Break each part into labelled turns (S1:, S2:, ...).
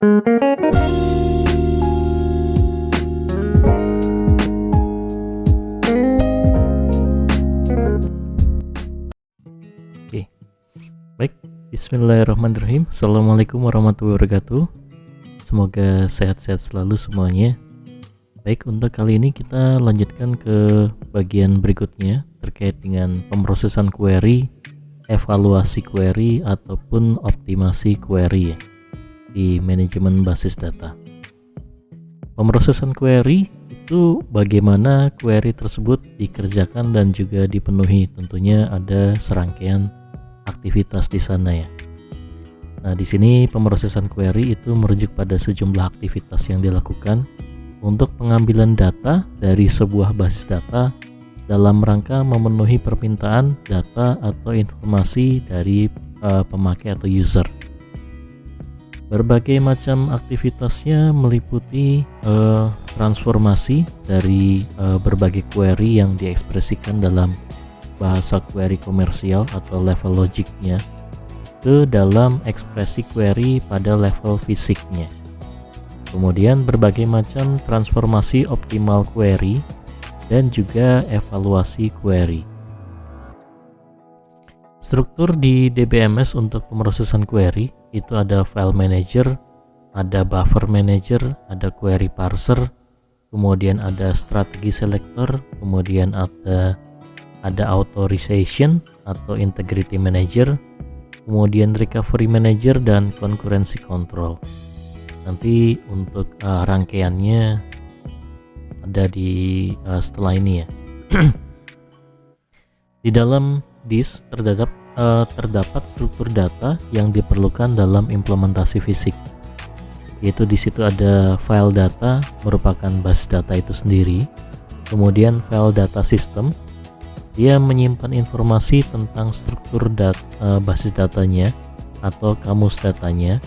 S1: Oke, baik. Bismillahirrahmanirrahim. Assalamualaikum warahmatullahi wabarakatuh. Semoga sehat-sehat selalu semuanya. Baik, untuk kali ini kita lanjutkan ke bagian berikutnya terkait dengan pemrosesan query, evaluasi query ataupun optimasi query di manajemen basis data. Pemrosesan query itu bagaimana query tersebut dikerjakan dan juga dipenuhi. Tentunya ada serangkaian aktivitas di sana ya. Nah, di sini pemrosesan query itu merujuk pada sejumlah aktivitas yang dilakukan untuk pengambilan data dari sebuah basis data dalam rangka memenuhi permintaan data atau informasi dari pemakai atau user. Berbagai macam aktivitasnya meliputi transformasi dari berbagai query yang diekspresikan dalam bahasa query komersial atau level logiknya ke dalam ekspresi query pada level fisiknya. Kemudian berbagai macam transformasi optimal query dan juga evaluasi query. Struktur di DBMS untuk pemrosesan query itu ada file manager, ada buffer manager, ada query parser, kemudian ada strategi selector, kemudian ada authorization atau integrity manager, kemudian recovery manager dan concurrency control. Nanti untuk rangkaiannya ada di setelah ini ya. Di dalam disk terdapat struktur data yang diperlukan dalam implementasi fisik, yaitu di situ ada file data merupakan basis data itu sendiri, kemudian file data system, dia menyimpan informasi tentang struktur basis datanya atau kamus datanya.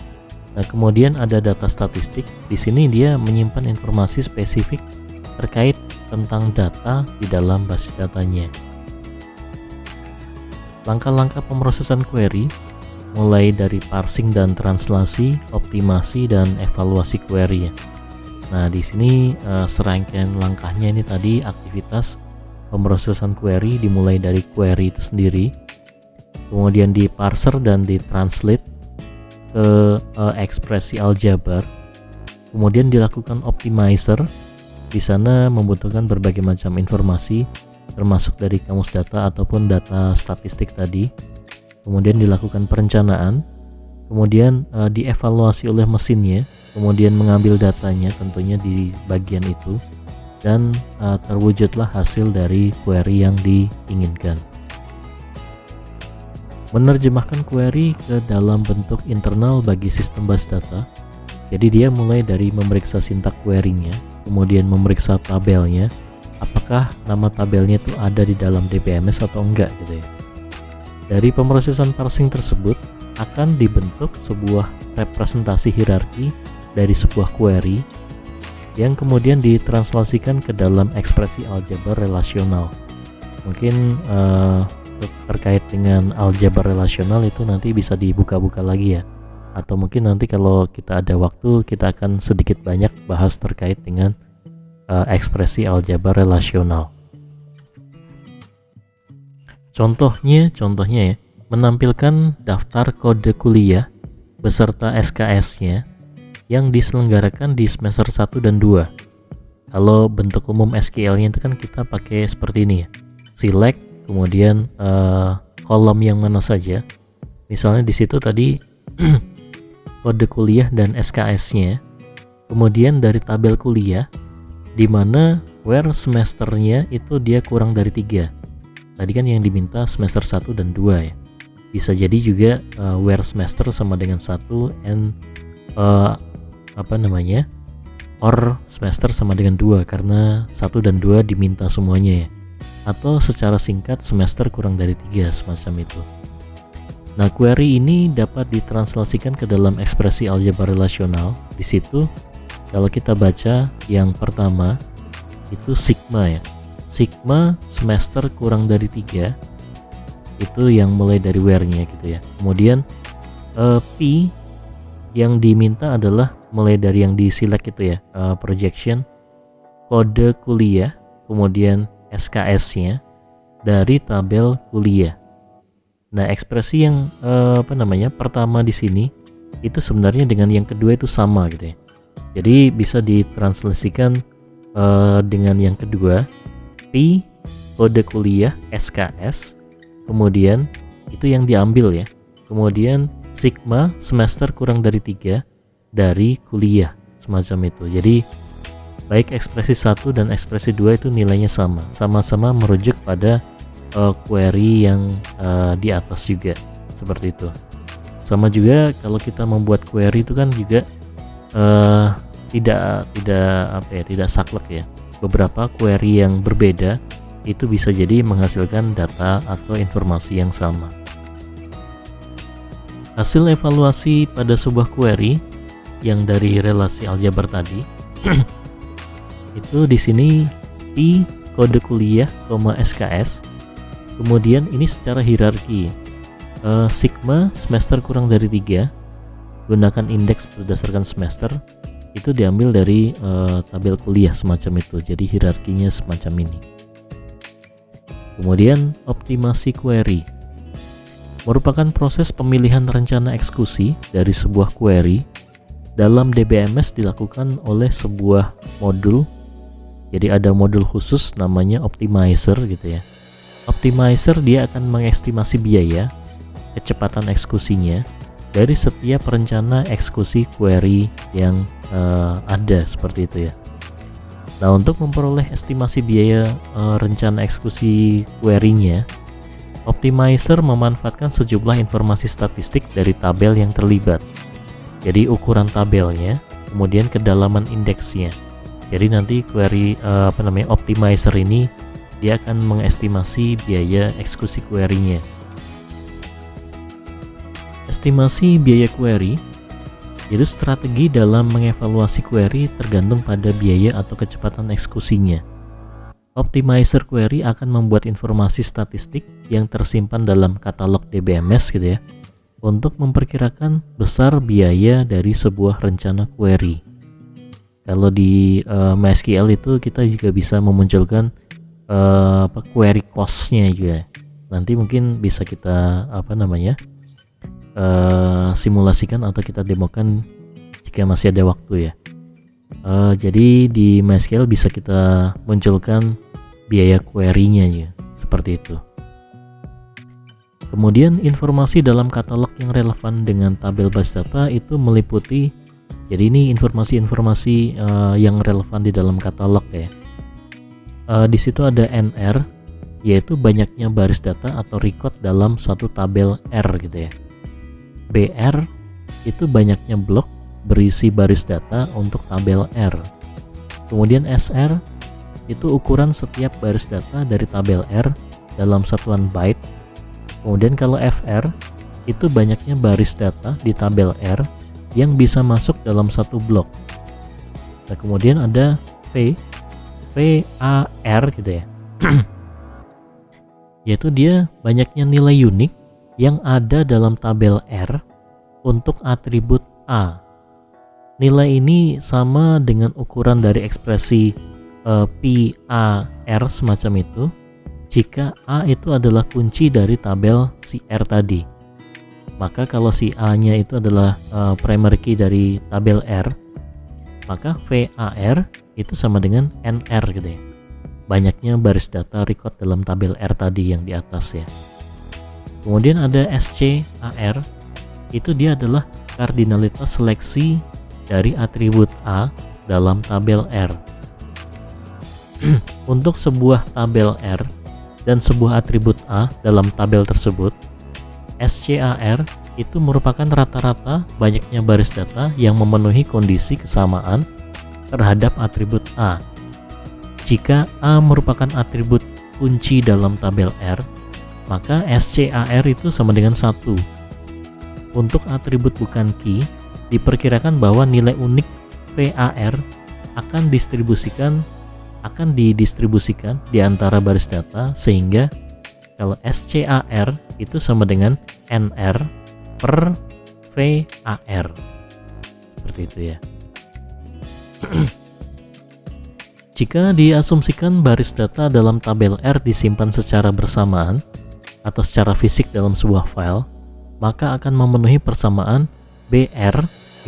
S1: Nah, kemudian ada data statistik. Di sini dia menyimpan informasi spesifik terkait tentang data di dalam basis datanya. Langkah-langkah pemrosesan query mulai dari parsing dan translasi, optimasi dan evaluasi query ya. Nah, di sini serangkaian langkahnya ini tadi aktivitas pemrosesan query dimulai dari query itu sendiri, kemudian di parser dan di translate ke ekspresi aljabar, kemudian dilakukan optimizer. Di sana membutuhkan berbagai macam informasi termasuk dari kamus data ataupun data statistik tadi, kemudian dilakukan perencanaan, kemudian dievaluasi oleh mesinnya, kemudian mengambil datanya tentunya di bagian itu, dan terwujudlah hasil dari query yang diinginkan. Menerjemahkan query ke dalam bentuk internal bagi sistem basis data. Jadi dia mulai dari memeriksa sintak query-nya, kemudian memeriksa tabelnya, apakah nama tabelnya itu ada di dalam DBMS atau enggak gitu ya. Dari pemrosesan parsing tersebut akan dibentuk sebuah representasi hierarki dari sebuah query yang kemudian ditranslasikan ke dalam ekspresi aljabar relasional. Mungkin terkait dengan aljabar relasional itu nanti bisa dibuka-buka lagi ya, atau mungkin nanti kalau kita ada waktu kita akan sedikit banyak bahas terkait dengan ekspresi aljabar relasional. Contohnya ya, menampilkan daftar kode kuliah beserta SKS-nya yang diselenggarakan di semester 1 dan 2. Kalau bentuk umum SQL-nya itu kan kita pakai seperti ini ya. Select, kemudian kolom yang mana saja. Misalnya di situ tadi kode kuliah dan SKS-nya. Kemudian dari tabel kuliah, di mana where semesternya itu dia kurang dari 3. Tadi kan yang diminta semester 1 dan 2 ya. Bisa jadi juga where semester sama dengan 1 and or semester sama dengan 2 karena 1 dan 2 diminta semuanya ya. Atau secara singkat semester kurang dari 3 semacam itu. Nah, query ini dapat ditranslasikan ke dalam ekspresi aljabar relasional. Di situ kalau kita baca yang pertama itu sigma ya. Sigma semester kurang dari 3 itu yang mulai dari where-nya gitu ya. Kemudian P yang diminta adalah mulai dari yang di select itu ya, projection, kode kuliah, kemudian SKS-nya dari tabel kuliah. Nah, ekspresi yang pertama di sini itu sebenarnya dengan yang kedua itu sama gitu ya. Jadi bisa ditranslasikan dengan yang kedua, P kode kuliah SKS, kemudian itu yang diambil ya, kemudian sigma semester kurang dari 3 dari kuliah, semacam itu. Jadi baik ekspresi 1 dan ekspresi 2 itu nilainya sama-sama merujuk pada query yang di atas juga, seperti itu. Sama juga kalau kita membuat query itu kan juga tidak saklek ya. Beberapa query yang berbeda itu bisa jadi menghasilkan data atau informasi yang sama. Hasil evaluasi pada sebuah query yang dari relasi aljabar tadi itu di sini P kode kuliah, SKS. Kemudian ini secara hierarki, sigma semester kurang dari 3, gunakan indeks berdasarkan semester, itu diambil dari tabel kuliah semacam itu. Jadi hierarkinya semacam ini. Kemudian optimasi query merupakan proses pemilihan rencana eksekusi dari sebuah query dalam DBMS dilakukan oleh sebuah modul. Jadi ada modul khusus namanya optimizer gitu ya. Optimizer dia akan mengestimasi biaya, kecepatan eksekusinya dari setiap rencana eksekusi query yang ada, seperti itu ya. Nah, untuk memperoleh estimasi biaya rencana eksekusi query-nya, optimizer memanfaatkan sejumlah informasi statistik dari tabel yang terlibat. Jadi ukuran tabelnya, kemudian kedalaman indeksnya. Jadi nanti query optimizer ini dia akan mengestimasi biaya eksekusi query-nya. Estimasi biaya query itu strategi dalam mengevaluasi query tergantung pada biaya atau kecepatan eksekusinya. Optimizer query akan membuat informasi statistik yang tersimpan dalam katalog DBMS gitu ya, untuk memperkirakan besar biaya dari sebuah rencana query. Kalau di MySQL itu kita juga bisa memunculkan query cost-nya juga. Nanti mungkin bisa kita simulasikan atau kita demokan jika masih ada waktu ya. Jadi di MySQL bisa kita munculkan biaya query-nya ya, seperti itu. Kemudian informasi dalam katalog yang relevan dengan tabel base data itu meliputi, jadi ini informasi-informasi yang relevan di dalam katalog ya. Di situ ada NR, yaitu banyaknya baris data atau record dalam suatu tabel R gitu ya. BR itu banyaknya blok berisi baris data untuk tabel R. Kemudian SR itu ukuran setiap baris data dari tabel R dalam satuan byte. Kemudian kalau FR itu banyaknya baris data di tabel R yang bisa masuk dalam satu blok. Nah, kemudian ada VAR gitu ya. Yaitu dia banyaknya nilai unik yang ada dalam tabel R untuk atribut A. Nilai ini sama dengan ukuran dari ekspresi PAR semacam itu jika A itu adalah kunci dari tabel si R tadi. Maka kalau si A nya itu adalah primary key dari tabel R, maka VAR itu sama dengan NR gitu ya, banyaknya baris data record dalam tabel R tadi yang di atas ya. Kemudian ada SCAR, itu dia adalah kardinalitas seleksi dari atribut A dalam tabel R. Untuk sebuah tabel R dan sebuah atribut A dalam tabel tersebut, SCAR itu merupakan rata-rata banyaknya baris data yang memenuhi kondisi kesamaan terhadap atribut A. Jika A merupakan atribut kunci dalam tabel R, maka SCAR itu sama dengan 1. Untuk atribut bukan key, diperkirakan bahwa nilai unik VAR akan didistribusikan di antara baris data, sehingga kalau SCAR itu sama dengan NR per VAR. seperti itu ya. Jika diasumsikan baris data dalam tabel R disimpan secara bersamaan atau secara fisik dalam sebuah file, maka akan memenuhi persamaan BR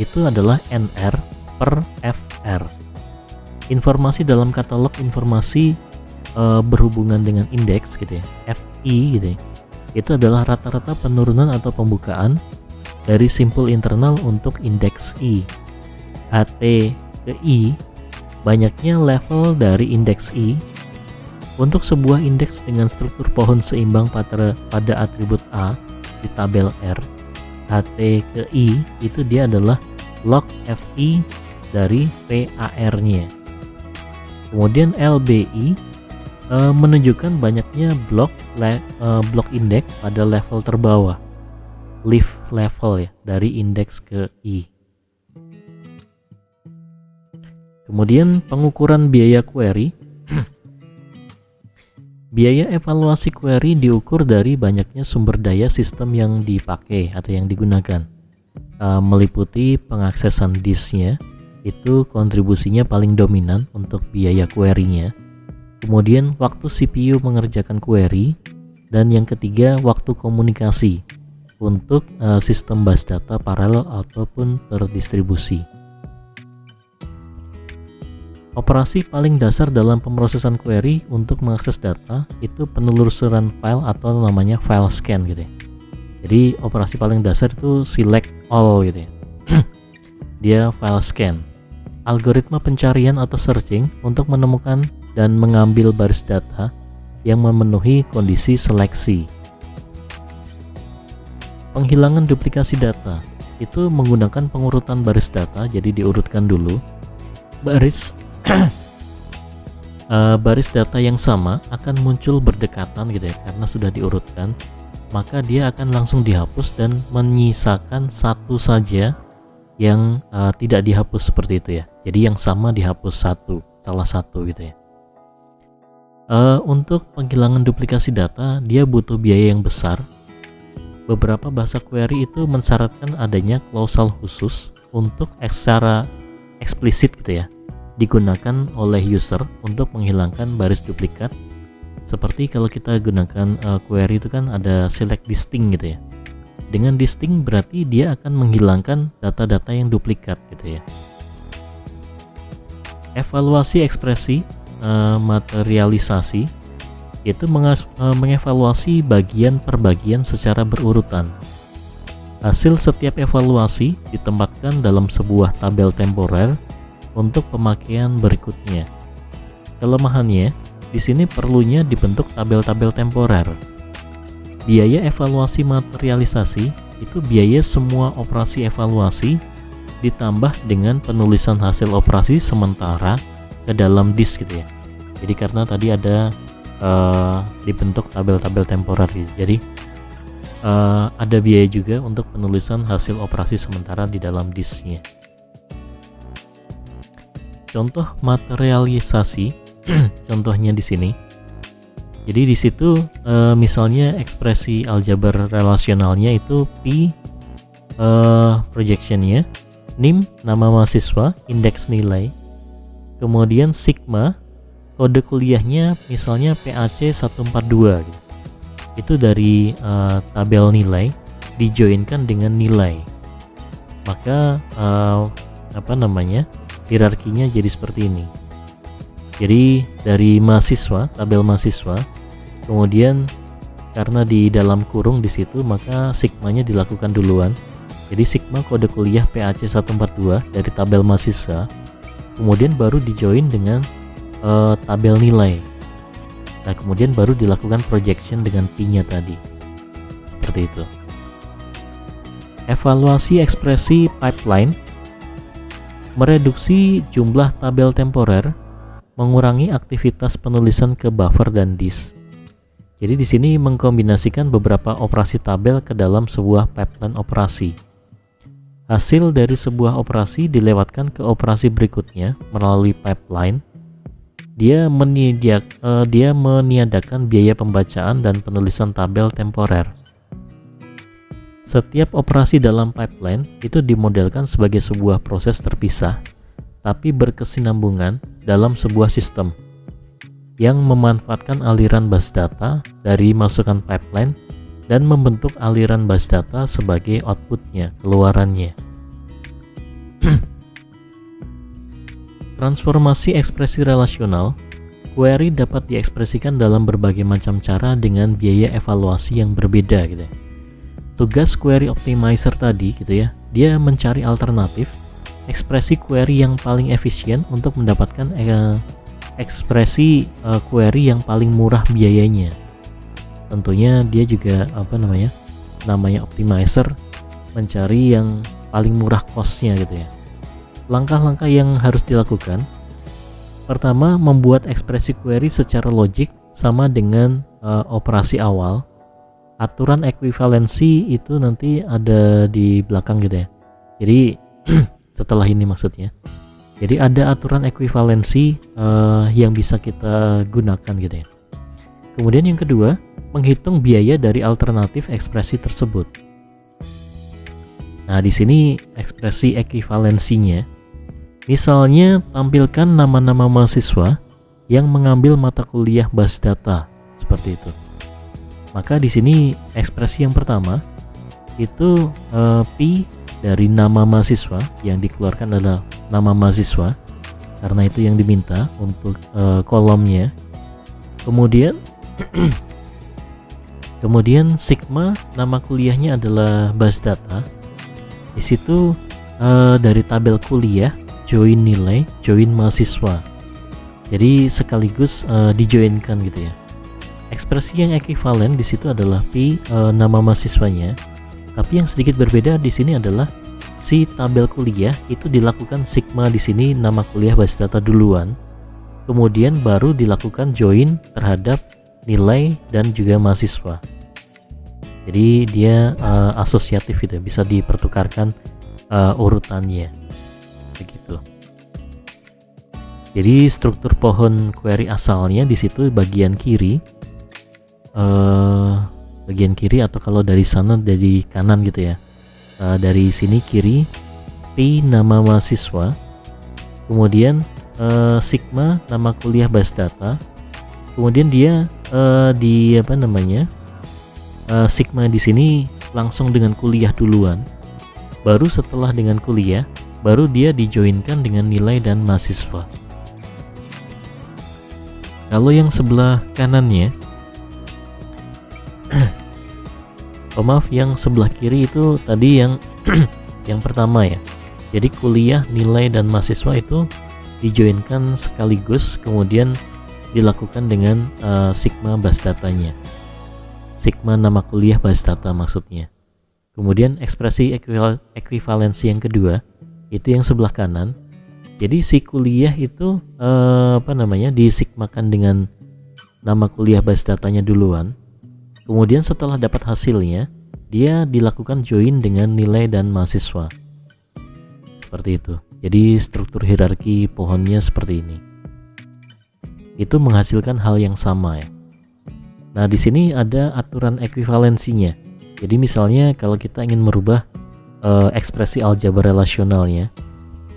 S1: itu adalah NR per FR. Informasi dalam katalog informasi berhubungan dengan indeks gitu ya, FI gitu ya, itu adalah rata-rata penurunan atau pembukaan dari simpul internal untuk indeks I. HT ke I, banyaknya level dari indeks I. Untuk sebuah indeks dengan struktur pohon seimbang pada atribut A di tabel R, HT ke I itu dia adalah log FI dari VAR-nya. Kemudian LBI menunjukkan banyaknya blok indeks pada level terbawah, leaf level ya, dari indeks ke I. Kemudian pengukuran biaya query. Biaya evaluasi query diukur dari banyaknya sumber daya sistem yang dipakai atau yang digunakan, meliputi pengaksesan disknya, itu kontribusinya paling dominan untuk biaya query-nya. Kemudian waktu CPU mengerjakan query, dan yang ketiga waktu komunikasi untuk sistem bus data paralel ataupun terdistribusi. Operasi paling dasar dalam pemrosesan query untuk mengakses data itu penelusuran file atau namanya file scan gitu ya. Jadi operasi paling dasar itu select all gitu ya. Dia file scan. Algoritma pencarian atau searching untuk menemukan dan mengambil baris data yang memenuhi kondisi seleksi. Penghilangan duplikasi data itu menggunakan pengurutan baris data, jadi diurutkan dulu baris baris data yang sama akan muncul berdekatan gitu ya, karena sudah diurutkan, maka dia akan langsung dihapus dan menyisakan satu saja yang tidak dihapus seperti itu ya. Jadi yang sama dihapus salah satu gitu ya. Untuk penghilangan duplikasi data dia butuh biaya yang besar. Beberapa bahasa query itu mensyaratkan adanya klausal khusus untuk secara eksplisit gitu ya, digunakan oleh user untuk menghilangkan baris duplikat. Seperti kalau kita gunakan query itu kan ada select distinct gitu ya. Dengan distinct berarti dia akan menghilangkan data-data yang duplikat gitu ya. Evaluasi ekspresi materialisasi itu mengevaluasi bagian per bagian secara berurutan. Hasil setiap evaluasi ditempatkan dalam sebuah tabel temporer untuk pemakaian berikutnya. Kelemahannya, di sini perlunya dibentuk tabel-tabel temporer. Biaya evaluasi materialisasi itu biaya semua operasi evaluasi ditambah dengan penulisan hasil operasi sementara ke dalam disk gitu ya. Jadi karena tadi ada dibentuk tabel-tabel temporer gitu. Jadi ada biaya juga untuk penulisan hasil operasi sementara di dalam disknya. Contoh materialisasi, contohnya di sini. Jadi di situ misalnya ekspresi aljabar relasionalnya itu P projectionnya, NIM nama mahasiswa, indeks nilai, kemudian sigma kode kuliahnya misalnya PAC 142 gitu. Itu dari tabel nilai dijoinkan dengan nilai, maka hierarkinya jadi seperti ini. Jadi dari mahasiswa, tabel mahasiswa, kemudian karena di dalam kurung di situ maka sigmanya dilakukan duluan. Jadi sigma kode kuliah PAC 142 dari tabel mahasiswa, kemudian baru dijoin dengan tabel nilai. Nah kemudian baru dilakukan projection dengan P-nya tadi, seperti itu. Evaluasi ekspresi pipeline mereduksi jumlah tabel temporer, mengurangi aktivitas penulisan ke buffer dan disk. Jadi di sini mengkombinasikan beberapa operasi tabel ke dalam sebuah pipeline operasi. Hasil dari sebuah operasi dilewatkan ke operasi berikutnya melalui pipeline. Dia meniadakan biaya pembacaan dan penulisan tabel temporer. Setiap operasi dalam pipeline itu dimodelkan sebagai sebuah proses terpisah tapi berkesinambungan dalam sebuah sistem yang memanfaatkan aliran bus data dari masukan pipeline dan membentuk aliran bus data sebagai outputnya, keluarannya. Transformasi ekspresi relasional, query dapat diekspresikan dalam berbagai macam cara dengan biaya evaluasi yang berbeda gitu ya. Tugas query optimizer tadi gitu ya, dia mencari alternatif ekspresi query yang paling efisien untuk mendapatkan ekspresi query yang paling murah biayanya. Tentunya dia juga namanya optimizer, mencari yang paling murah costnya gitu ya. Langkah-langkah yang harus dilakukan, pertama, membuat ekspresi query secara logik sama dengan operasi awal. Aturan ekuivalensi itu nanti ada di belakang gitu ya. Jadi setelah ini maksudnya. Jadi ada aturan ekuivalensi yang bisa kita gunakan gitu ya. Kemudian yang kedua, menghitung biaya dari alternatif ekspresi tersebut. Nah, di sini ekspresi ekuivalensinya, misalnya tampilkan nama-nama mahasiswa yang mengambil mata kuliah bus data seperti itu. Maka di sini ekspresi yang pertama itu P dari nama mahasiswa yang dikeluarkan adalah nama mahasiswa karena itu yang diminta untuk kolomnya. Kemudian sigma nama kuliahnya adalah bus data. Di situ dari tabel kuliah join nilai, join mahasiswa. Jadi sekaligus dijoinkan gitu ya. Ekspresi yang ekuivalen di situ adalah P nama mahasiswanya. Tapi yang sedikit berbeda di sini adalah si tabel kuliah itu dilakukan sigma di sini nama kuliah bus data duluan. Kemudian baru dilakukan join terhadap nilai dan juga mahasiswa. Jadi dia asosiatif itu, bisa dipertukarkan urutannya. Begitu. Jadi struktur pohon query asalnya di situ bagian kiri, atau kalau dari sana dari kanan gitu ya. Dari sini kiri P nama mahasiswa, kemudian sigma nama kuliah bus data, kemudian dia sigma di sini langsung dengan kuliah duluan, baru setelah dengan kuliah baru dia dijoinkan dengan nilai dan mahasiswa. Kalau yang sebelah kanannya yang sebelah kiri itu tadi yang yang pertama ya. Jadi kuliah, nilai dan mahasiswa itu dijoinkan sekaligus, kemudian dilakukan dengan sigma bus datanya. Sigma nama kuliah bus data maksudnya. Kemudian ekspresi ekuivalensi yang kedua itu yang sebelah kanan. Jadi si kuliah itu disigmakan dengan nama kuliah bus datanya duluan. Kemudian setelah dapat hasilnya, dia dilakukan join dengan nilai dan mahasiswa. Seperti itu. Jadi struktur hierarki pohonnya seperti ini. Itu menghasilkan hal yang sama ya. Nah, di sini ada aturan ekuivalensinya. Jadi misalnya kalau kita ingin merubah ekspresi aljabar relasionalnya,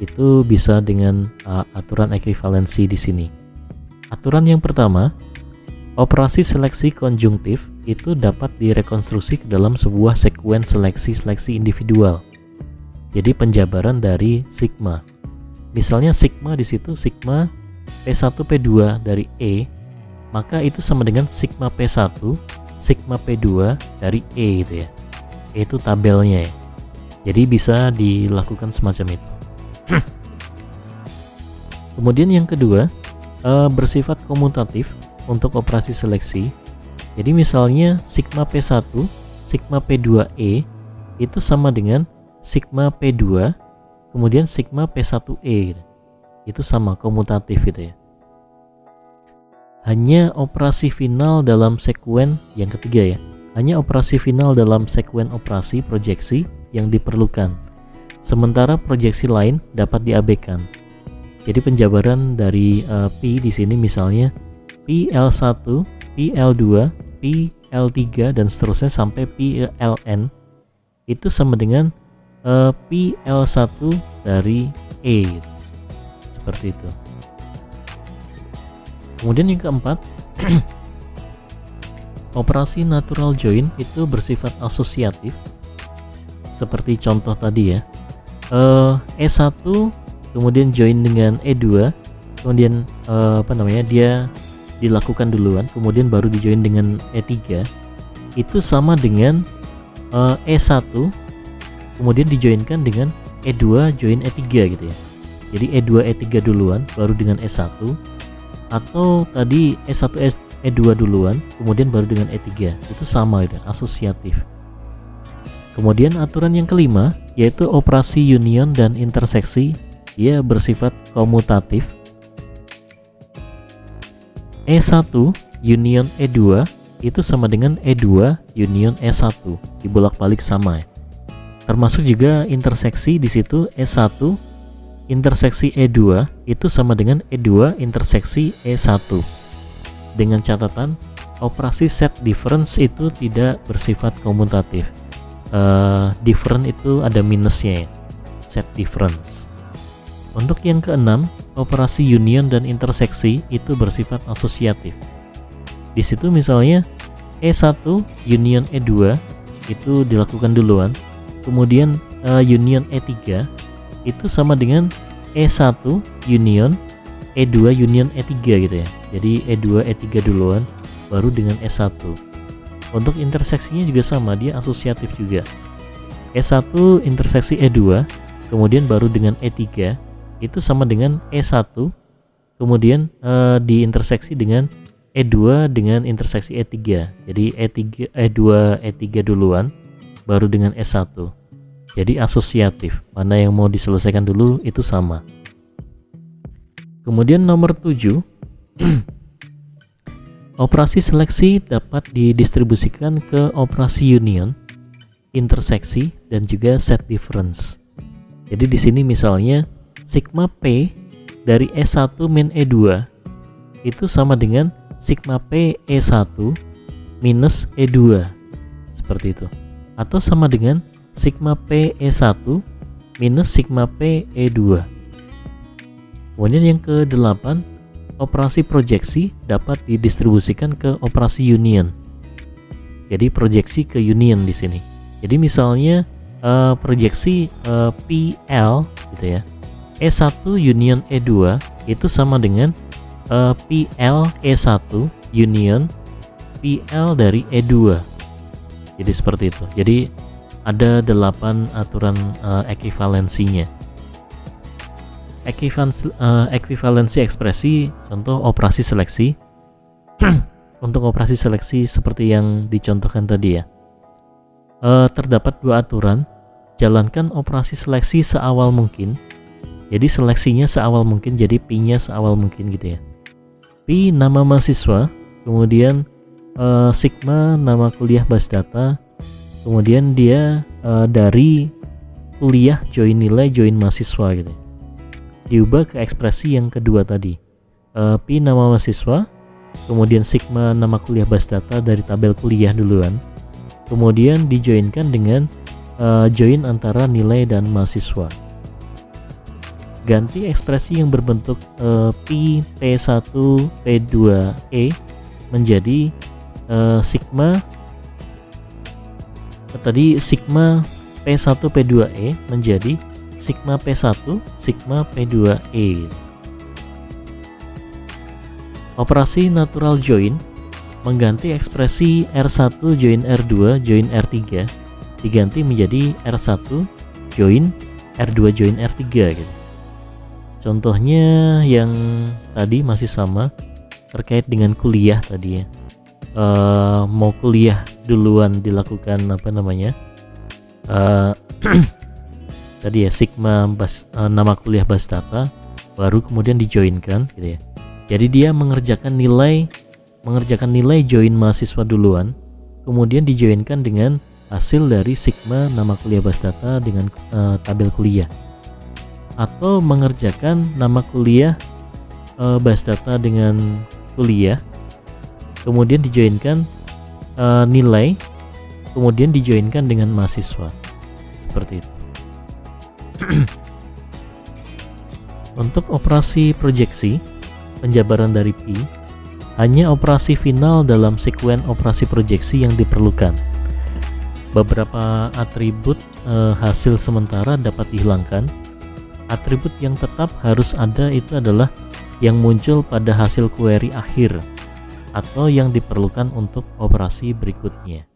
S1: itu bisa dengan aturan ekuivalensi di sini. Aturan yang pertama, operasi seleksi konjungtif itu dapat direkonstruksi ke dalam sebuah sekuen seleksi individual. Jadi penjabaran dari sigma. Misalnya sigma di situ sigma P1 P2 dari E, maka itu sama dengan sigma P1 sigma P2 dari E gitu ya. E itu tabelnya ya. Jadi bisa dilakukan semacam itu. Kemudian yang kedua, bersifat komutatif untuk operasi seleksi. Jadi misalnya sigma P1 sigma P2E itu sama dengan sigma P2 kemudian sigma P1E gitu. Itu sama, komutatif gitu ya. Hanya operasi final dalam sekuen yang ketiga ya. Hanya operasi final dalam sekuen operasi proyeksi yang diperlukan. Sementara proyeksi lain dapat diabaikan. Jadi penjabaran dari P di sini misalnya PL1, PL2, PL3 dan seterusnya sampai PLN itu sama dengan Pi L1 dari E, seperti itu. Kemudian yang keempat, operasi natural join itu bersifat asosiatif, seperti contoh tadi ya. E1 kemudian join dengan E2, kemudian dia dilakukan duluan, kemudian baru dijoin dengan E3, itu sama dengan E1 kemudian dijoinkan dengan E2 join E3 gitu ya. Jadi E2 E3 duluan baru dengan E1, atau tadi E1 E2 duluan kemudian baru dengan E3, itu sama gitu, asosiatif. Kemudian aturan yang kelima yaitu operasi union dan interseksi, dia bersifat komutatif. E1 union E2 itu sama dengan E2 union E1, dibolak-balik sama ya. Termasuk juga interseksi di situ, E1 interseksi E2 itu sama dengan E2 interseksi E1. Dengan catatan operasi set difference itu tidak bersifat komutatif. Different itu ada minusnya ya, set difference. Untuk yang keenam, operasi union dan interseksi itu bersifat asosiatif. Di situ misalnya E1 union E2 itu dilakukan duluan, kemudian union E3 itu sama dengan E1 union E2 union E3 gitu ya. Jadi E2 E3 duluan baru dengan E1. Untuk interseksinya juga sama, dia asosiatif juga. E1 interseksi E2 kemudian baru dengan E3 itu sama dengan E1 kemudian diinterseksi dengan E2 dengan interseksi E3. Jadi E2 E3 duluan baru dengan E1. Jadi asosiatif, mana yang mau diselesaikan dulu itu sama. Kemudian nomor 7, operasi seleksi dapat didistribusikan ke operasi union, interseksi, dan juga set difference. Jadi di sini misalnya sigma P dari E1 min E2 itu sama dengan sigma P E1 minus E2, seperti itu. Atau sama dengan sigma P E1 minus sigma P E2. Kemudian yang ke-8, operasi proyeksi dapat didistribusikan ke operasi union. Jadi proyeksi ke union di sini. Jadi misalnya proyeksi PL gitu ya. E1 union E2 itu sama dengan PL E1 union PL dari E2. Jadi seperti itu. Jadi ada 8 aturan ekuivalensinya. Ekuivalensi ekspresi, contoh operasi seleksi. Untuk operasi seleksi seperti yang dicontohkan tadi ya, terdapat 2 aturan. Jalankan operasi seleksi seawal mungkin. Jadi seleksinya seawal mungkin, jadi P-nya seawal mungkin gitu ya. P nama mahasiswa, kemudian sigma nama kuliah base data, kemudian dia dari kuliah join nilai join mahasiswa gitu ya. Diubah ke ekspresi yang kedua tadi, P nama mahasiswa, kemudian sigma nama kuliah base data dari tabel kuliah duluan, kemudian dijoinkan dengan join antara nilai dan mahasiswa. Ganti ekspresi yang berbentuk P P1 P2E menjadi sigma sigma P1 P2E menjadi sigma P1 sigma P2E. Operasi natural join mengganti ekspresi R1 join R2 join R3 diganti menjadi R1 join R2 join R3 gitu. Contohnya yang tadi masih sama terkait dengan kuliah tadi ya. Mau kuliah duluan dilakukan tadi ya sigma nama kuliah base data baru kemudian dijoinkan gitu ya. Jadi dia mengerjakan nilai join mahasiswa duluan, kemudian dijoinkan dengan hasil dari sigma nama kuliah base data dengan tabel kuliah, atau mengerjakan nama kuliah base data dengan kuliah, kemudian dijoinkan nilai, kemudian dijoinkan dengan mahasiswa. seperti itu. Untuk operasi proyeksi, penjabaran dari Pi hanya operasi final dalam sekuen operasi proyeksi yang diperlukan. Beberapa atribut hasil sementara dapat dihilangkan. Atribut yang tetap harus ada itu adalah yang muncul pada hasil query akhir atau yang diperlukan untuk operasi berikutnya.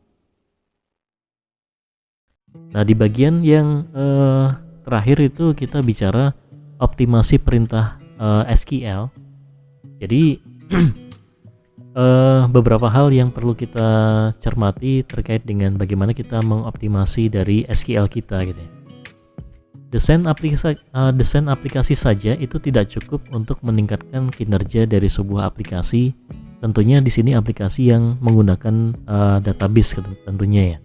S1: Nah, di bagian yang terakhir itu kita bicara optimasi perintah SQL. Jadi beberapa hal yang perlu kita cermati terkait dengan bagaimana kita mengoptimasi dari SQL kita gitu ya. Desain aplikasi saja itu tidak cukup untuk meningkatkan kinerja dari sebuah aplikasi. Tentunya di sini aplikasi yang menggunakan database tentunya ya.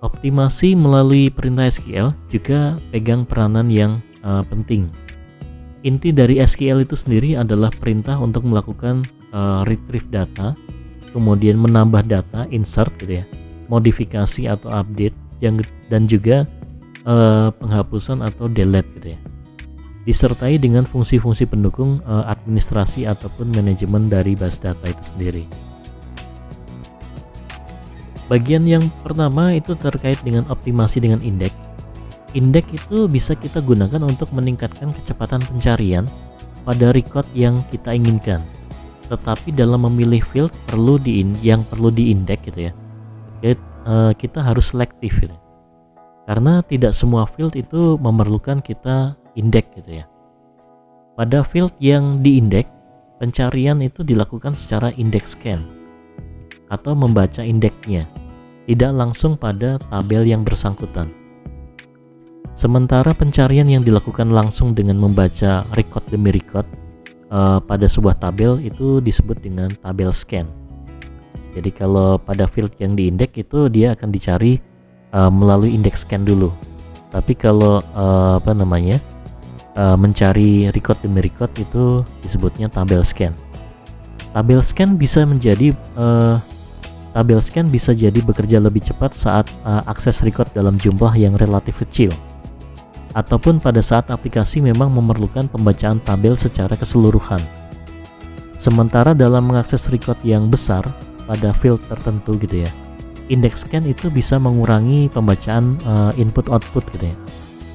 S1: Optimasi melalui perintah SQL juga pegang peranan yang penting. Inti dari SQL itu sendiri adalah perintah untuk melakukan retrieve data, kemudian menambah data, insert gitu ya, modifikasi atau update, dan juga penghapusan atau delete gitu ya, disertai dengan fungsi-fungsi pendukung administrasi ataupun manajemen dari base data itu sendiri. Bagian yang pertama itu terkait dengan optimasi dengan indeks. Indeks itu bisa kita gunakan untuk meningkatkan kecepatan pencarian pada record yang kita inginkan. Tetapi dalam memilih field yang perlu diindeks gitu ya, kita harus selektif gitu. Karena tidak semua field itu memerlukan kita indeks gitu ya. Pada field yang diindeks, pencarian itu dilakukan secara index scan atau membaca indeksnya, tidak langsung pada tabel yang bersangkutan. Sementara pencarian yang dilakukan langsung dengan membaca record demi record pada sebuah tabel itu disebut dengan tabel scan. Jadi kalau pada field yang diindeks itu dia akan dicari melalui index scan dulu. Tapi kalau mencari record demi record itu disebutnya tabel scan. Tabel scan bisa jadi bekerja lebih cepat saat akses record dalam jumlah yang relatif kecil, ataupun pada saat aplikasi memang memerlukan pembacaan tabel secara keseluruhan. Sementara dalam mengakses record yang besar pada field tertentu gitu ya, index scan itu bisa mengurangi pembacaan input output gitu ya,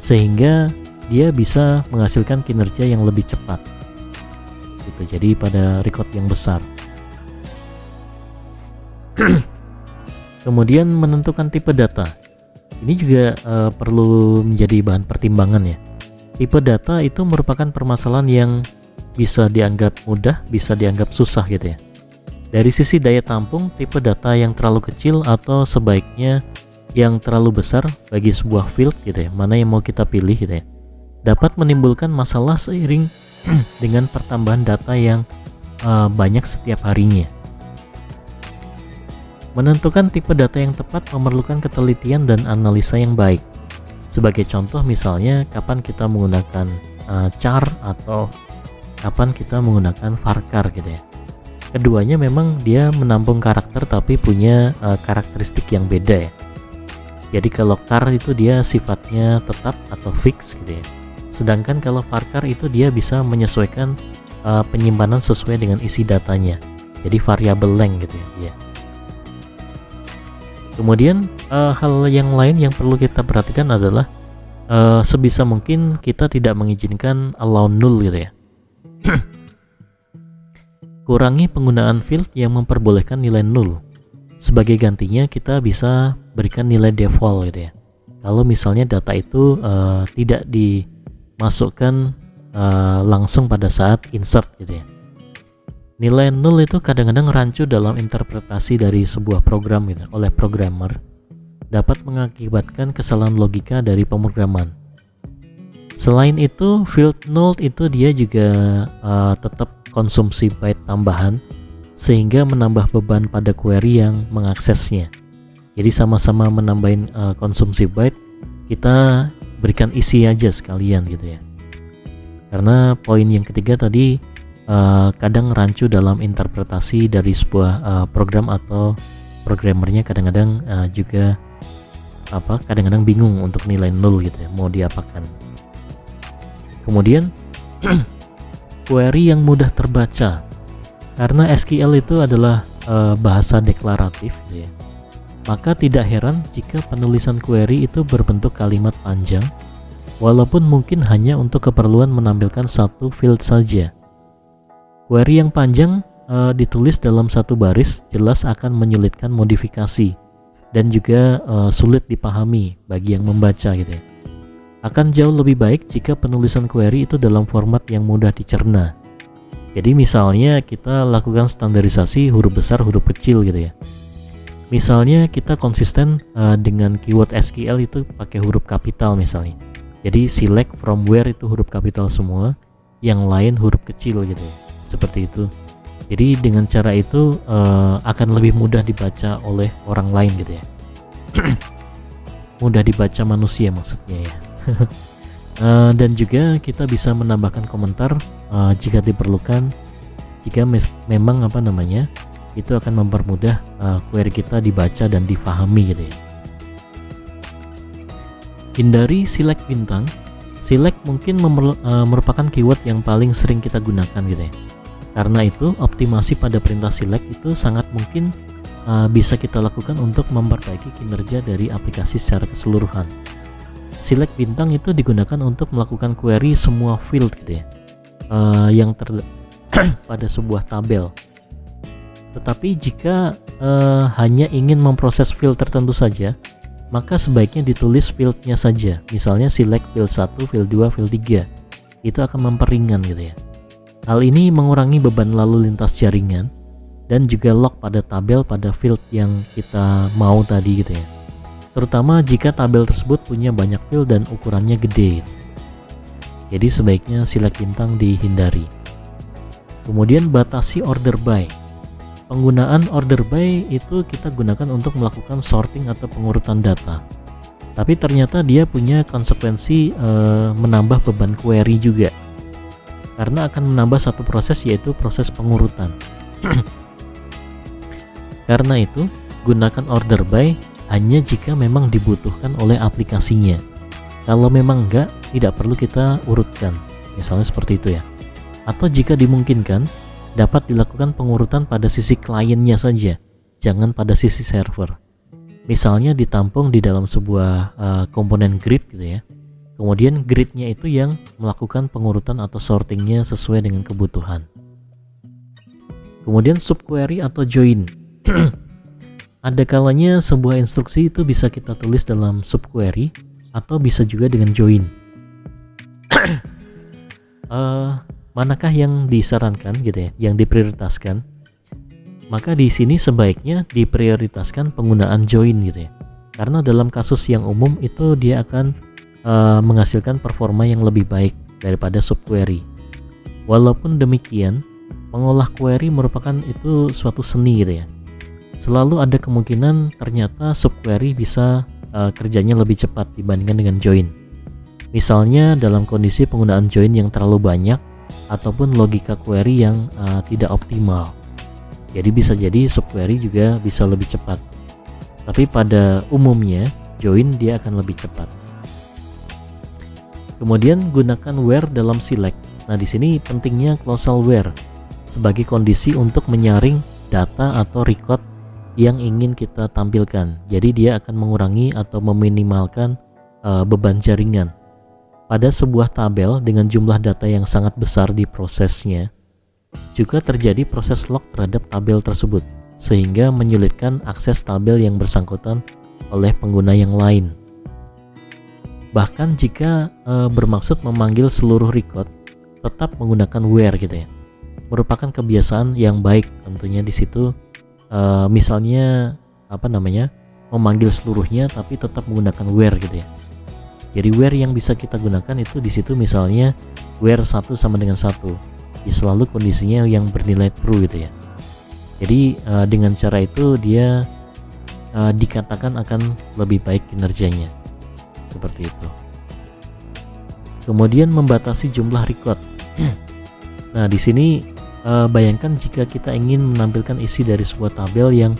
S1: sehingga dia bisa menghasilkan kinerja yang lebih cepat gitu. Jadi pada record yang besar. Kemudian menentukan tipe data. Ini juga perlu menjadi bahan pertimbangan ya. Tipe data itu merupakan permasalahan yang bisa dianggap mudah, bisa dianggap susah gitu ya. Dari sisi daya tampung, tipe data yang terlalu kecil atau sebaiknya yang terlalu besar bagi sebuah field gitu ya, mana yang mau kita pilih gitu ya, dapat menimbulkan masalah seiring dengan pertambahan data yang banyak setiap harinya. Menentukan tipe data yang tepat memerlukan ketelitian dan analisa yang baik. Sebagai contoh misalnya kapan kita menggunakan char atau kapan kita menggunakan varchar gitu ya. Keduanya memang dia menampung karakter tapi punya karakteristik yang beda ya. Jadi kalau char itu dia sifatnya tetap atau fix gitu ya. Sedangkan kalau varchar itu dia bisa menyesuaikan penyimpanan sesuai dengan isi datanya. Jadi variable length gitu ya. Kemudian hal yang lain yang perlu kita perhatikan adalah sebisa mungkin kita tidak mengizinkan allow null gitu ya. Kurangi penggunaan field yang memperbolehkan nilai null. Sebagai gantinya kita bisa berikan nilai default gitu ya. Kalau misalnya data itu tidak dimasukkan langsung pada saat insert gitu ya. Nilai null itu kadang-kadang rancu dalam interpretasi dari sebuah program gitu, oleh programmer, dapat mengakibatkan kesalahan logika dari pemrograman. Selain itu, field null itu dia juga tetap konsumsi byte tambahan, sehingga menambah beban pada query yang mengaksesnya. Jadi sama-sama menambahin konsumsi byte, kita berikan isi aja sekalian gitu ya. Karena poin yang ketiga tadi kadang rancu dalam interpretasi dari sebuah program atau programmernya kadang-kadang juga kadang-kadang bingung untuk nilai 0 gitu ya, mau diapakan. Kemudian query yang mudah terbaca, karena SQL itu adalah bahasa deklaratif gitu ya, maka tidak heran jika penulisan query itu berbentuk kalimat panjang, walaupun mungkin hanya untuk keperluan menampilkan satu field saja. Query yang panjang ditulis dalam satu baris jelas akan menyulitkan modifikasi dan juga sulit dipahami bagi yang membaca gitu ya. Akan jauh lebih baik jika penulisan query itu dalam format yang mudah dicerna. Jadi misalnya kita lakukan standarisasi huruf besar huruf kecil gitu ya. Misalnya kita konsisten dengan keyword SQL itu pakai huruf kapital misalnya. Jadi select from where itu huruf kapital semua, yang lain huruf kecil gitu ya. Seperti itu. Jadi dengan cara itu akan lebih mudah dibaca oleh orang lain gitu ya. Mudah dibaca manusia maksudnya ya. Dan juga kita bisa menambahkan komentar jika diperlukan, jika memang itu akan mempermudah query kita dibaca dan difahami gitu ya. Hindari select bintang. Select mungkin merupakan keyword yang paling sering kita gunakan gitu ya. Karena itu optimasi pada perintah select itu sangat mungkin bisa kita lakukan untuk memperbaiki kinerja dari aplikasi secara keseluruhan. Select bintang itu digunakan untuk melakukan query semua field gitu ya, yang pada sebuah tabel. Tetapi jika hanya ingin memproses field tertentu saja, maka sebaiknya ditulis fieldnya saja. Misalnya select field 1, field 2, field 3. Itu akan memperingan gitu ya. Hal ini mengurangi beban lalu lintas jaringan dan juga lock pada tabel pada field yang kita mau tadi gitu ya. Terutama jika tabel tersebut punya banyak field dan ukurannya gede. Jadi sebaiknya select bintang dihindari. Kemudian batasi order by. Penggunaan order by itu kita gunakan untuk melakukan sorting atau pengurutan data. Tapi ternyata dia punya konsekuensi menambah beban query juga. Karena akan menambah satu proses, yaitu proses pengurutan. Karena itu, gunakan order by hanya jika memang dibutuhkan oleh aplikasinya. Kalau memang enggak, tidak perlu kita urutkan, misalnya seperti itu ya. Atau jika dimungkinkan, dapat dilakukan pengurutan pada sisi kliennya saja, jangan pada sisi server. Misalnya ditampung di dalam sebuah komponen grid gitu ya. Kemudian gridnya itu yang melakukan pengurutan atau sortingnya sesuai dengan kebutuhan. Kemudian subquery atau join. Ada kalanya sebuah instruksi itu bisa kita tulis dalam subquery atau bisa juga dengan join. Manakah yang disarankan gitu ya, yang diprioritaskan? Maka di sini sebaiknya diprioritaskan penggunaan join gitu ya. Karena dalam kasus yang umum itu dia akan menghasilkan performa yang lebih baik daripada subquery. Walaupun demikian, mengolah query merupakan itu suatu seni gitu ya. Selalu ada kemungkinan ternyata subquery bisa kerjanya lebih cepat dibandingkan dengan join. Misalnya dalam kondisi penggunaan join yang terlalu banyak ataupun logika query yang tidak optimal. Jadi bisa jadi subquery juga bisa lebih cepat. Tapi pada umumnya join dia akan lebih cepat. Kemudian gunakan where dalam select. Nah, di sini pentingnya clausal where sebagai kondisi untuk menyaring data atau record yang ingin kita tampilkan. Jadi dia akan mengurangi atau meminimalkan beban jaringan. Pada sebuah tabel dengan jumlah data yang sangat besar di prosesnya, juga terjadi proses lock terhadap tabel tersebut, sehingga menyulitkan akses tabel yang bersangkutan oleh pengguna yang lain. Bahkan jika bermaksud memanggil seluruh record, tetap menggunakan where gitu ya. Merupakan kebiasaan yang baik tentunya di situ. Misalnya memanggil seluruhnya tapi tetap menggunakan where gitu ya. Jadi where yang bisa kita gunakan itu di situ misalnya where 1 sama dengan 1. Selalu kondisinya yang bernilai true gitu ya. Jadi dengan cara itu dia dikatakan akan lebih baik kinerjanya. Seperti itu. Kemudian membatasi jumlah record. Nah, di sini bayangkan jika kita ingin menampilkan isi dari sebuah tabel yang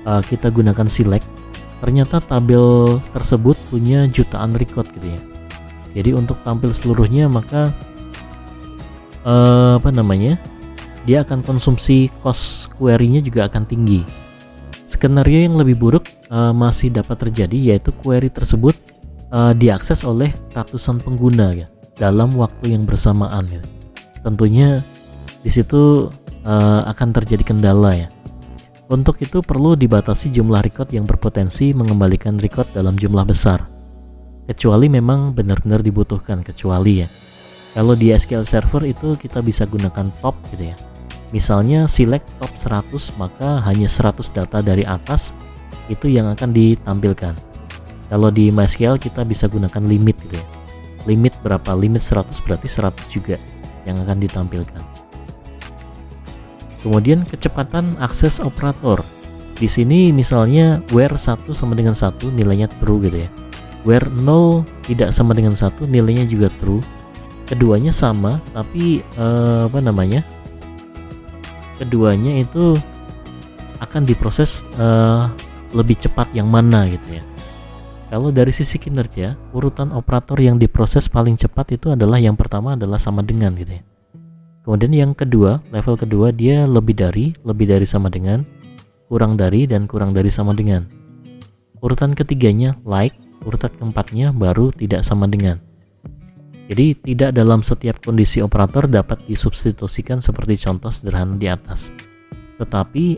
S1: kita gunakan select, ternyata tabel tersebut punya jutaan record gitu ya. Jadi untuk tampil seluruhnya maka dia akan konsumsi cost query-nya juga akan tinggi. Skenario yang lebih buruk masih dapat terjadi, yaitu query tersebut diakses oleh ratusan pengguna ya, dalam waktu yang bersamaan ya. Tentunya di situ akan terjadi kendala ya. Untuk itu perlu dibatasi jumlah record yang berpotensi mengembalikan record dalam jumlah besar, kecuali memang benar-benar dibutuhkan. Kecuali ya, kalau di SQL Server itu kita bisa gunakan top gitu ya. Misalnya select top 100, maka hanya 100 data dari atas itu yang akan ditampilkan. Kalau di MySQL kita bisa gunakan limit gitu ya. Limit berapa? Limit 100 berarti 100 juga yang akan ditampilkan. Kemudian kecepatan akses operator. Di sini misalnya where 1 sama dengan 1 nilainya true gitu ya. Where 0 tidak sama dengan 1 nilainya juga true. Keduanya sama tapi keduanya itu akan diproses lebih cepat yang mana gitu ya. Kalau dari sisi kinerja, urutan operator yang diproses paling cepat itu adalah yang pertama adalah sama dengan gitu ya. Kemudian yang kedua, level kedua dia lebih dari sama dengan, kurang dari, dan kurang dari sama dengan. Urutan ketiganya like, urutan keempatnya baru tidak sama dengan. Jadi tidak dalam setiap kondisi operator dapat disubstitusikan seperti contoh sederhana di atas. Tetapi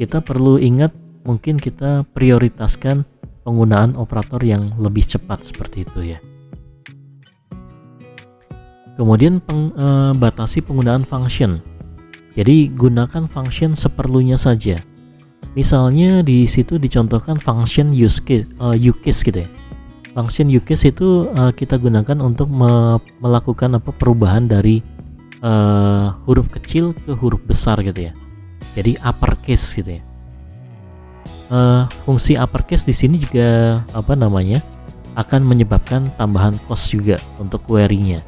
S1: kita perlu ingat, mungkin kita prioritaskan penggunaan operator yang lebih cepat seperti itu ya. Kemudian batasi penggunaan function. Jadi gunakan function seperlunya saja. Misalnya di situ dicontohkan function use case gitu ya. Function use case itu kita gunakan untuk melakukan perubahan dari huruf kecil ke huruf besar gitu ya. Jadi uppercase gitu ya. Fungsi uppercase di sini juga akan menyebabkan tambahan cost juga untuk query-nya.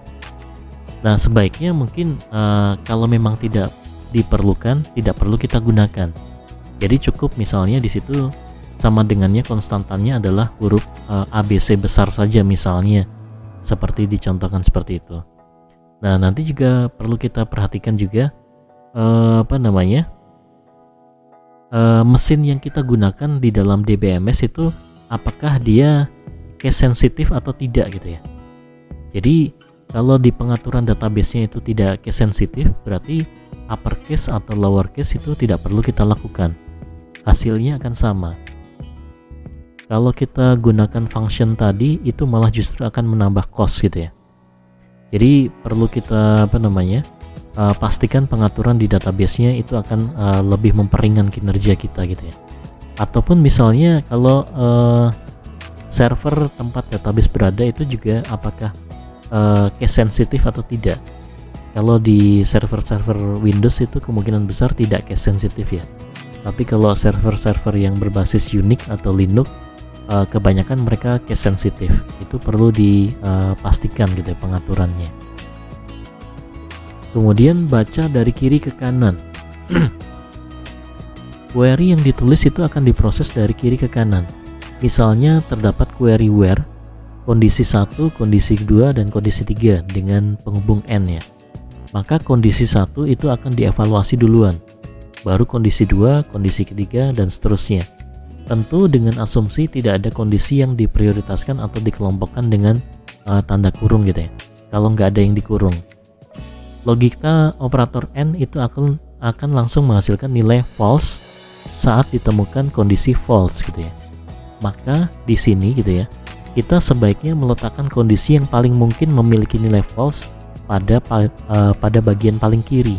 S1: Nah, sebaiknya mungkin kalau memang tidak diperlukan, tidak perlu kita gunakan. Jadi cukup misalnya di situ sama dengannya konstantannya adalah huruf ABC besar saja misalnya, seperti dicontohkan seperti itu. Nah, nanti juga perlu kita perhatikan juga mesin yang kita gunakan di dalam DBMS itu apakah dia case sensitif atau tidak gitu ya. Jadi kalau di pengaturan database-nya itu tidak case sensitif, berarti uppercase atau lowercase itu tidak perlu kita lakukan. Hasilnya akan sama. Kalau kita gunakan function tadi, itu malah justru akan menambah cost gitu ya. Jadi perlu kita pastikan pengaturan di database-nya itu akan lebih memperingan kinerja kita gitu ya. Ataupun misalnya kalau server tempat database berada itu juga apakah case sensitif atau tidak. Kalau di server-server Windows itu kemungkinan besar tidak case sensitif ya. Tapi kalau server-server yang berbasis Unix atau Linux, kebanyakan mereka case sensitif. Itu perlu dipastikan gitu ya pengaturannya. Kemudian baca dari kiri ke kanan. Query yang ditulis itu akan diproses dari kiri ke kanan. Misalnya terdapat query where kondisi 1, kondisi 2, dan kondisi 3 dengan penghubung N ya. Maka kondisi 1 itu akan dievaluasi duluan, baru kondisi 2, kondisi ketiga, dan seterusnya. Tentu dengan asumsi tidak ada kondisi yang diprioritaskan atau dikelompokkan dengan tanda kurung gitu ya. Kalau nggak ada yang dikurung, logika operator N itu akan langsung menghasilkan nilai false saat ditemukan kondisi false gitu ya. Maka di sini gitu ya, kita sebaiknya meletakkan kondisi yang paling mungkin memiliki nilai false pada bagian paling kiri.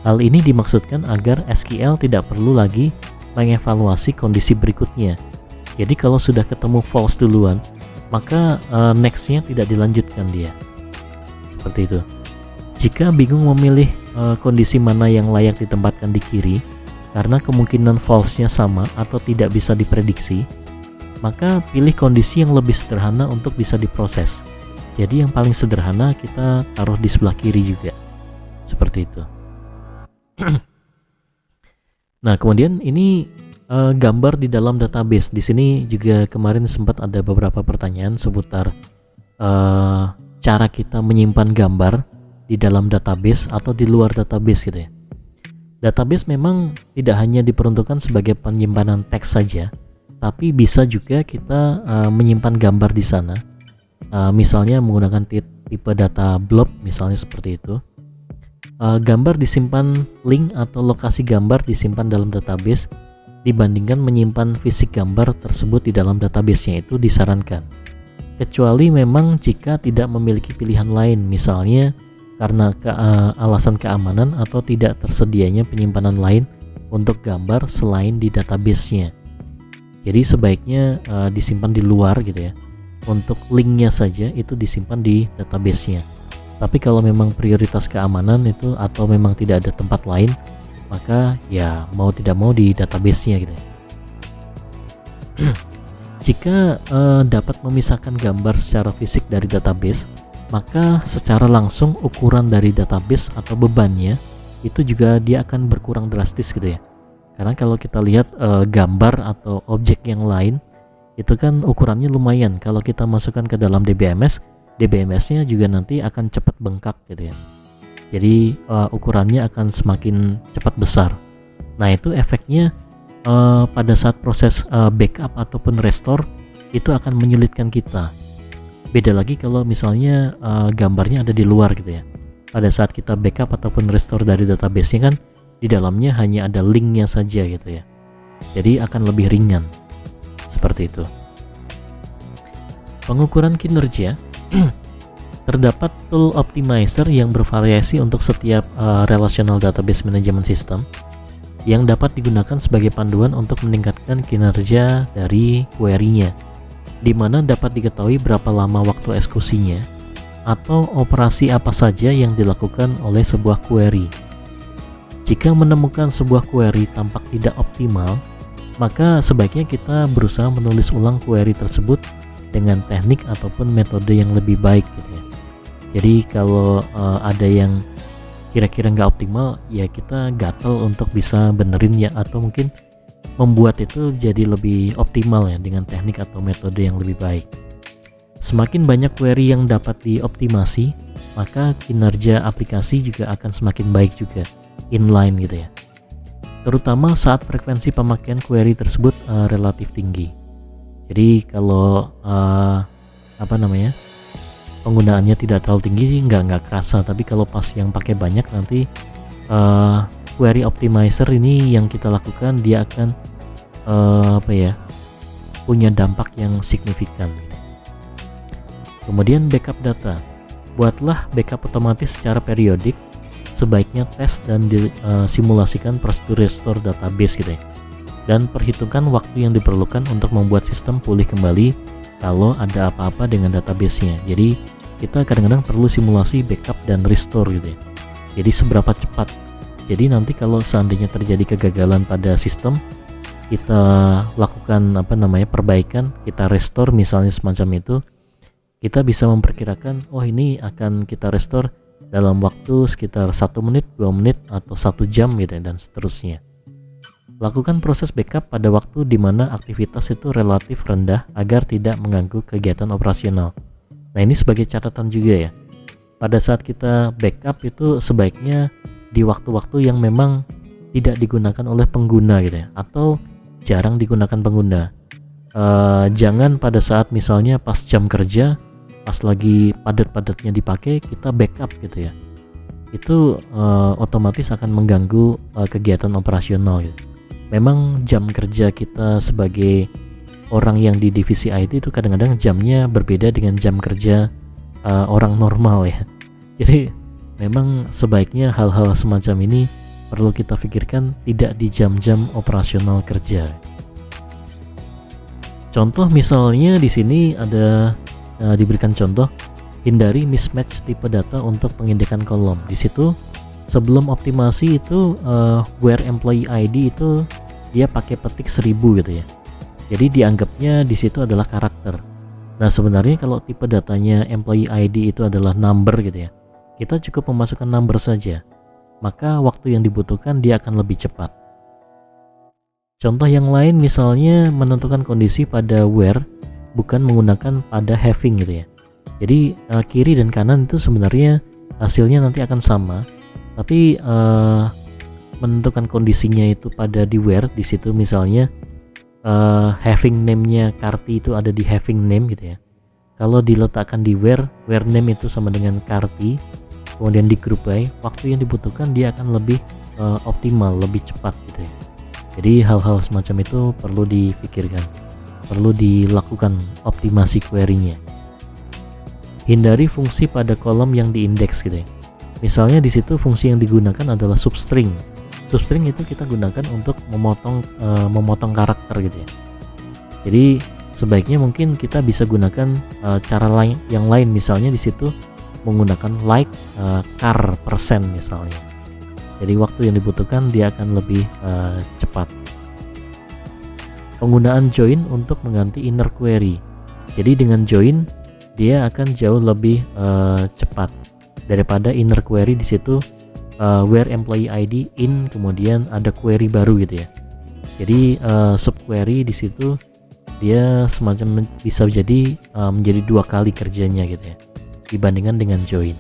S1: Hal ini dimaksudkan agar SQL tidak perlu lagi mengevaluasi kondisi berikutnya. Jadi kalau sudah ketemu false duluan, maka nextnya tidak dilanjutkan dia. Seperti itu. Jika bingung memilih kondisi mana yang layak ditempatkan di kiri, karena kemungkinan false-nya sama atau tidak bisa diprediksi, maka pilih kondisi yang lebih sederhana untuk bisa diproses. Jadi yang paling sederhana kita taruh di sebelah kiri juga. Seperti itu. Nah, kemudian ini Gambar di dalam database. Di sini juga kemarin sempat ada beberapa pertanyaan seputar cara kita menyimpan gambar di dalam database atau di luar database gitu ya. Database memang tidak hanya diperuntukkan sebagai penyimpanan teks saja, tapi bisa juga kita menyimpan gambar di sana. Misalnya menggunakan tipe data blob, misalnya seperti itu. Gambar disimpan, link atau lokasi gambar disimpan dalam database dibandingkan menyimpan fisik gambar tersebut di dalam database-nya, itu disarankan. Kecuali memang jika tidak memiliki pilihan lain, misalnya karena alasan keamanan atau tidak tersedianya penyimpanan lain untuk gambar selain di database-nya. Jadi sebaiknya disimpan di luar gitu ya. Untuk linknya saja itu disimpan di database-nya. Tapi kalau memang prioritas keamanan itu atau memang tidak ada tempat lain, maka ya mau tidak mau di database-nya gitu ya. Jika dapat memisahkan gambar secara fisik dari database, maka secara langsung ukuran dari database atau bebannya itu juga dia akan berkurang drastis gitu ya. Karena kalau kita lihat gambar atau objek yang lain itu kan ukurannya lumayan. Kalau kita masukkan ke dalam DBMS-nya juga nanti akan cepat bengkak gitu ya. Jadi ukurannya akan semakin cepat besar. Nah itu efeknya pada saat proses backup ataupun restore itu akan menyulitkan kita. Beda lagi kalau misalnya gambarnya ada di luar gitu ya. Pada saat kita backup ataupun restore dari database-nya kan di dalamnya hanya ada linknya saja gitu ya. Jadi akan lebih ringan. Seperti itu. Pengukuran kinerja. Terdapat tool optimizer yang bervariasi untuk setiap relational database management system yang dapat digunakan sebagai panduan untuk meningkatkan kinerja dari query-nya, di mana dapat diketahui berapa lama waktu eksekusinya atau operasi apa saja yang dilakukan oleh sebuah query. Jika menemukan sebuah query tampak tidak optimal, maka sebaiknya kita berusaha menulis ulang query tersebut dengan teknik ataupun metode yang lebih baik gitu ya. Jadi kalau ada yang kira-kira nggak optimal, ya kita gatel untuk bisa benerin ya, atau mungkin membuat itu jadi lebih optimal ya dengan teknik atau metode yang lebih baik. Semakin banyak query yang dapat dioptimasi, maka kinerja aplikasi juga akan semakin baik juga, inline gitu ya. Terutama saat frekuensi pemakaian query tersebut relatif tinggi. Jadi kalau penggunaannya tidak terlalu tinggi, nggak kerasa. Tapi kalau pas yang pakai banyak nanti query optimizer ini yang kita lakukan dia akan punya dampak yang signifikan. Kemudian backup data. Buatlah backup otomatis secara periodik. Sebaiknya tes dan disimulasikan prosedur restore database gitu ya. Dan perhitungkan waktu yang diperlukan untuk membuat sistem pulih kembali kalau ada apa-apa dengan database-nya. Jadi kita kadang-kadang perlu simulasi backup dan restore gitu ya. Jadi seberapa cepat. Jadi nanti kalau seandainya terjadi kegagalan pada sistem, kita lakukan perbaikan, kita restore misalnya semacam itu, kita bisa memperkirakan ini akan kita restore dalam waktu sekitar 1 menit, 2 menit atau 1 jam gitu ya, dan seterusnya. Lakukan proses backup pada waktu di mana aktivitas itu relatif rendah agar tidak mengganggu kegiatan operasional. Nah ini sebagai catatan juga ya. Pada saat kita backup itu sebaiknya di waktu-waktu yang memang tidak digunakan oleh pengguna gitu ya, atau jarang digunakan pengguna. Jangan pada saat misalnya pas jam kerja, pas lagi padat-padatnya dipakai, kita backup gitu ya. Itu otomatis akan mengganggu kegiatan operasional gitu. Memang jam kerja kita sebagai orang yang di divisi IT itu kadang-kadang jamnya berbeda dengan jam kerja orang normal ya. Jadi memang sebaiknya hal-hal semacam ini perlu kita pikirkan tidak di jam-jam operasional kerja. Contoh misalnya di sini ada diberikan contoh, hindari mismatch tipe data untuk pengindekan kolom. Di situ sebelum optimasi itu where employee ID itu dia pakai petik 1000 gitu ya. Jadi dianggapnya di situ adalah karakter. Nah sebenarnya kalau tipe datanya employee ID itu adalah number gitu ya, kita cukup memasukkan number saja, maka waktu yang dibutuhkan dia akan lebih cepat. Contoh yang lain misalnya menentukan kondisi pada where bukan menggunakan pada having gitu ya. Jadi kiri dan kanan itu sebenarnya hasilnya nanti akan sama, tapi menentukan kondisinya itu pada di where, di situ misalnya having name-nya Karti itu ada di having name gitu ya. Kalau diletakkan di where name itu sama dengan Karti, kemudian di group by, waktu yang dibutuhkan dia akan lebih optimal, lebih cepat gitu ya. Jadi hal-hal semacam itu perlu dipikirkan, perlu dilakukan optimasi query-nya. Hindari fungsi pada kolom yang diindeks gitu ya. Misalnya di situ fungsi yang digunakan adalah substring. Substring itu kita gunakan untuk memotong karakter gitu ya. Jadi sebaiknya mungkin kita bisa gunakan cara lain yang lain, misalnya di situ menggunakan like char persen misalnya. Jadi waktu yang dibutuhkan dia akan lebih cepat. Penggunaan join untuk mengganti inner query. Jadi dengan join dia akan jauh lebih cepat daripada inner query. Di situ where employee ID in, kemudian ada query baru gitu ya. Jadi subquery di situ dia semacam bisa jadi menjadi dua kali kerjanya gitu ya, dibandingkan dengan join.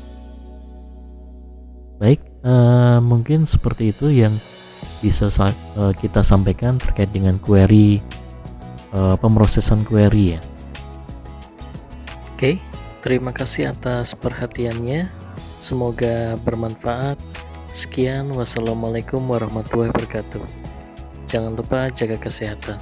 S1: Baik, mungkin seperti itu yang bisa kita sampaikan terkait dengan query, pemrosesan query ya. Oke, terima kasih atas perhatiannya, semoga bermanfaat. Sekian, wassalamualaikum warahmatullahi wabarakatuh. Jangan lupa jaga kesehatan.